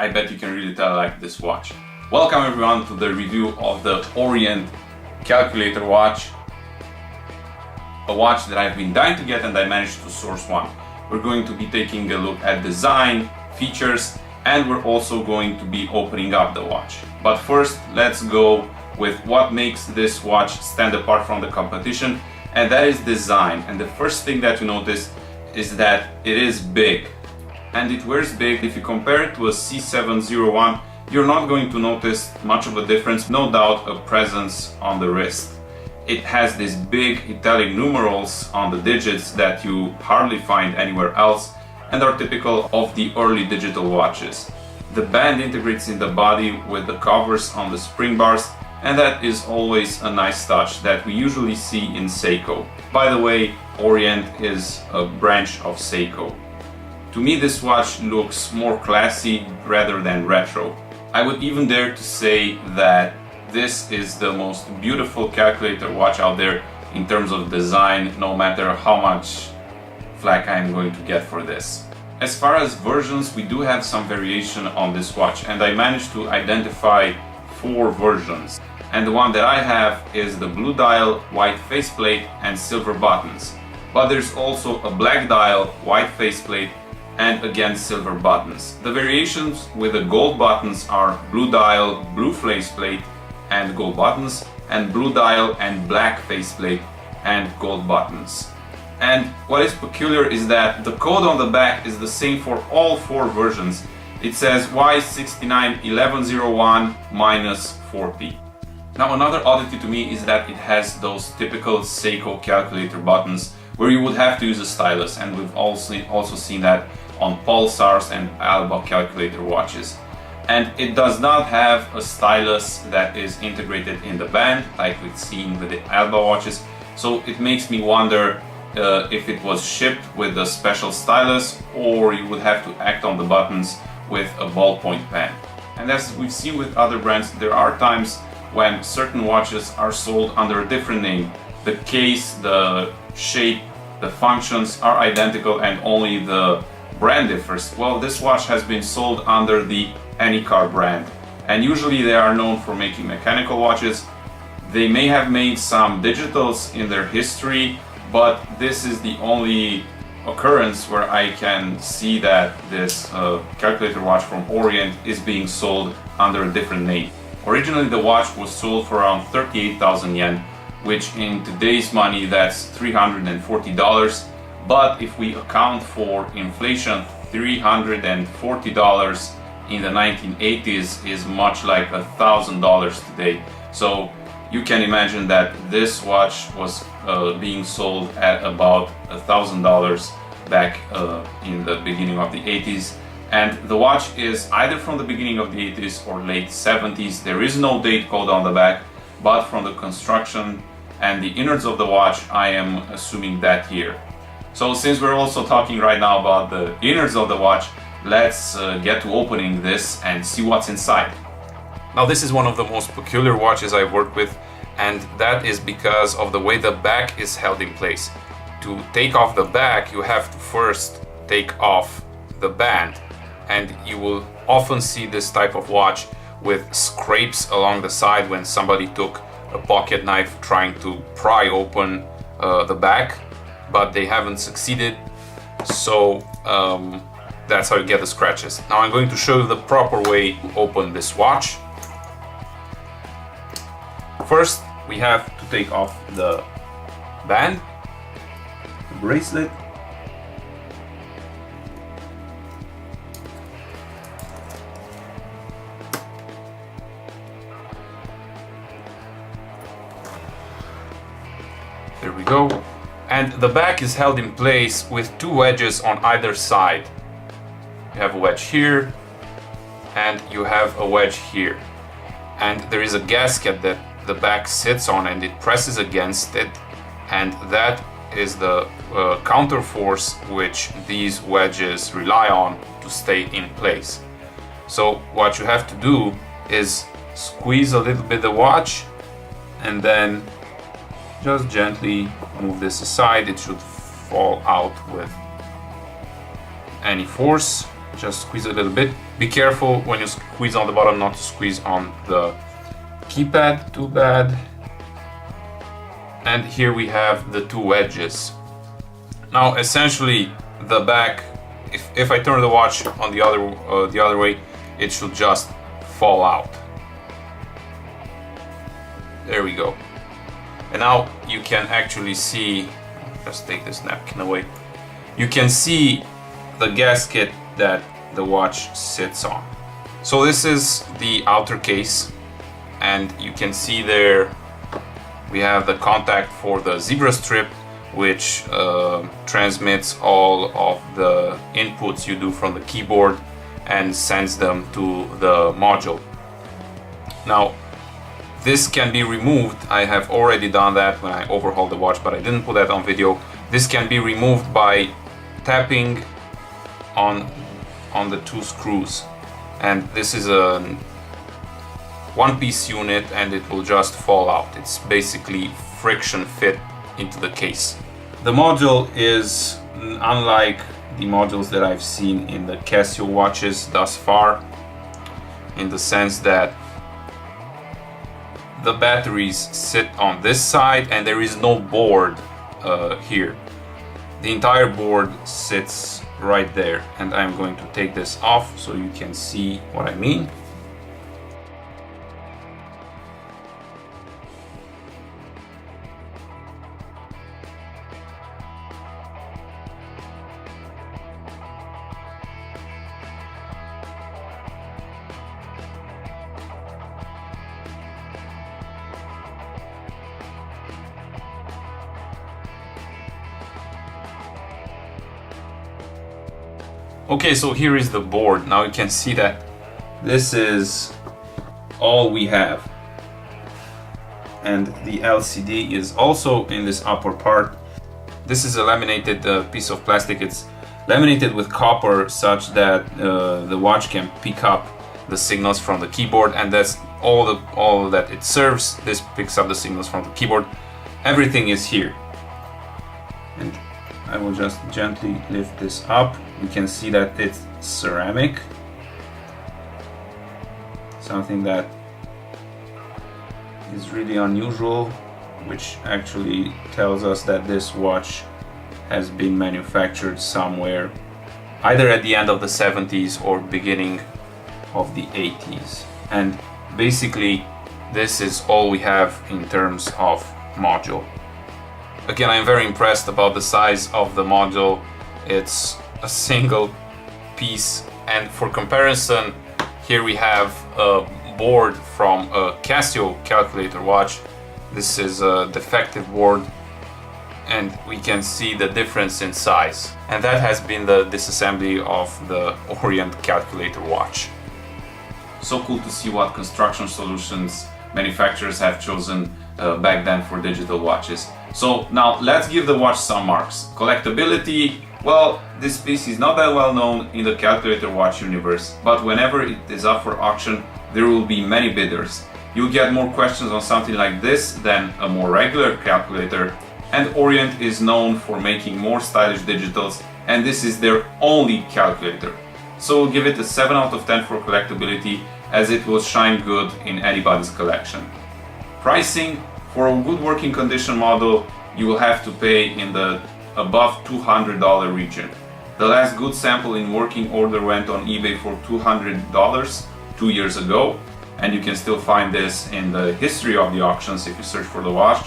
I bet you can really tell I like this watch. Welcome everyone to the review of the Orient calculator watch. A watch that I've been dying to get and I managed to source one. We're going to be taking a look at design, features, and we're also going to be opening up the watch. But first, let's go with what makes this watch stand apart from the competition, and that is design. And the first thing that you notice is that it is big. And it wears big. If you compare it to a C701, you're not going to notice much of a difference, no doubt a presence on the wrist. It has these big italic numerals on the digits that you hardly find anywhere else and are typical of the early digital watches. The band integrates in the body with the covers on the spring bars, and that is always a nice touch that we usually see in Seiko. By the way, Orient is a branch of Seiko. To me, this watch looks more classy rather than retro. I would even dare to say that this is the most beautiful calculator watch out there in terms of design, no matter how much flack I'm going to get for this. As far as versions, we do have some variation on this watch, and I managed to identify 4 versions. And the one that I have is the blue dial, white faceplate and silver buttons. But there's also a black dial, white faceplate and again silver buttons. The variations with the gold buttons are blue dial, blue faceplate and gold buttons, and blue dial and black faceplate and gold buttons. And what is peculiar is that the code on the back is the same for all 4 versions. It says Y6911010-40. Now another oddity to me is that it has those typical Seiko calculator buttons where you would have to use a stylus, and we've also seen that on Pulsars and Alba calculator watches. And it does not have a stylus that is integrated in the band like we've seen with the Alba watches, so it makes me wonder if it was shipped with a special stylus or you would have to act on the buttons with a ballpoint pen. And as we've seen with other brands, there are times when certain watches are sold under a different name. The case, the shape, the functions are identical and only the brand differs. Well, this watch has been sold under the Anycar brand, and usually they are known for making mechanical watches. They may have made some digitals in their history, but this is the only occurrence where I can see that this calculator watch from Orient is being sold under a different name. Originally the watch was sold for around 38,000 yen, which in today's money that's $340, but if we account for inflation, $340 in the 1980s is much like $1,000 today. So you can imagine that this watch was being sold at about $1,000 back in the beginning of the 80s. And the watch is either from the beginning of the 80s or late 70s. There is no date code on the back, but from the construction and the innards of the watch, I am assuming that year. So since we're also talking right now about the innards of the watch, let's get to opening this and see what's inside. Now this is one of the most peculiar watches I've worked with, and that is because of the way the back is held in place. To take off the back, you have to first take off the band, and you will often see this type of watch with scrapes along the side when somebody took a pocket knife trying to pry open the back, but they haven't succeeded, so that's how you get the scratches. Now I'm going to show you the proper way to open this watch. First, we have to take off the band, the bracelet, there we go. And the back is held in place with 2 wedges on either side. You have a wedge here and you have a wedge here. And there is a gasket that the back sits on and it presses against it, and that is the counter force which these wedges rely on to stay in place. So what you have to do is squeeze a little bit the watch and then just gently move this aside. It should fall out with any force. Just squeeze a little bit Be careful when you squeeze on the bottom not to squeeze on the keypad too bad. And here we have the two edges. Now essentially the back, if I turn the watch on the other way, it should just fall out. There we go. And now you can actually see, just take this napkin away, you can see the gasket that the watch sits on. So this is the outer case, and you can see there we have the contact for the zebra strip, which transmits all of the inputs you do from the keyboard and sends them to the module. Now this can be removed. I have already done that when I overhauled the watch, but I didn't put that on video. This can be removed by tapping on the two screws, and this is a one-piece unit and it will just fall out. It's basically friction fit into the case. The module is unlike the modules that I've seen in the Casio watches thus far, in the sense that the batteries sit on this side and there is no board here. The entire board sits right there, and I'm going to take this off so you can see what I mean. Okay, so here is the board. Now you can see that this is all we have, and the LCD is also in this upper part. This is a laminated piece of plastic. It's laminated with copper such that the watch can pick up the signals from the keyboard, and that's all that it serves. This picks up the signals from the keyboard. Everything is here, and I will just gently lift this up. You can see that it's ceramic, something that is really unusual, which actually tells us that this watch has been manufactured somewhere either at the end of the 70s or beginning of the 80s. And basically this is all we have in terms of module. Again, I'm very impressed about the size of the module. It's a single piece, and for comparison, here we have a board from a Casio calculator watch. This is a defective board, and we can see the difference in size. And that has been the disassembly of the Orient calculator watch. So cool to see what construction solutions manufacturers have chosen back then for digital watches. So now let's give the watch some marks. Collectability, well, this piece is not that well known in the calculator watch universe, but whenever it is up for auction, there will be many bidders. You'll get more questions on something like this than a more regular calculator, and Orient is known for making more stylish digitals, and this is their only calculator. So we'll give it a 7 out of 10 for collectability, as it will shine good in anybody's collection. Pricing, for a good working condition model, you will have to pay in the above $200 region. The last good sample in working order went on eBay for $200 2 years ago, and you can still find this in the history of the auctions if you search for the watch.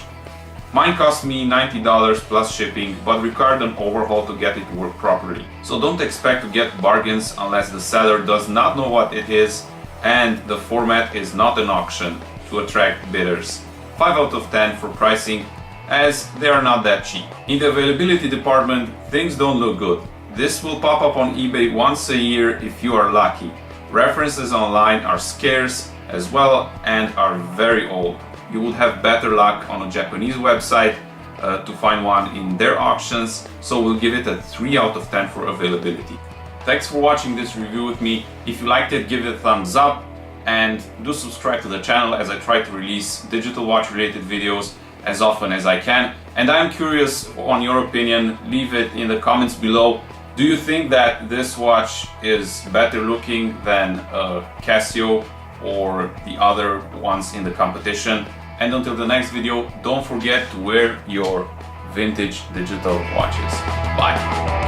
Mine cost me $90 plus shipping, but required an overhaul to get it to work properly. So don't expect to get bargains unless the seller does not know what it is and the format is not an auction to attract bidders. 5 out of 10 for pricing, as they are not that cheap. In the availability department, things don't look good. This will pop up on eBay once a year if you are lucky. References online are scarce as well and are very old. You would have better luck on a Japanese website to find one in their auctions, so we'll give it a 3 out of 10 for availability. Thanks for watching this review with me. If you liked it, give it a thumbs up and do subscribe to the channel, as I try to release digital watch related videos as often as I can. And I'm curious on your opinion. Leave it in the comments below. Do you think that this watch is better looking than a Casio or the other ones in the competition? And until the next video, don't forget to wear your vintage digital watches. Bye.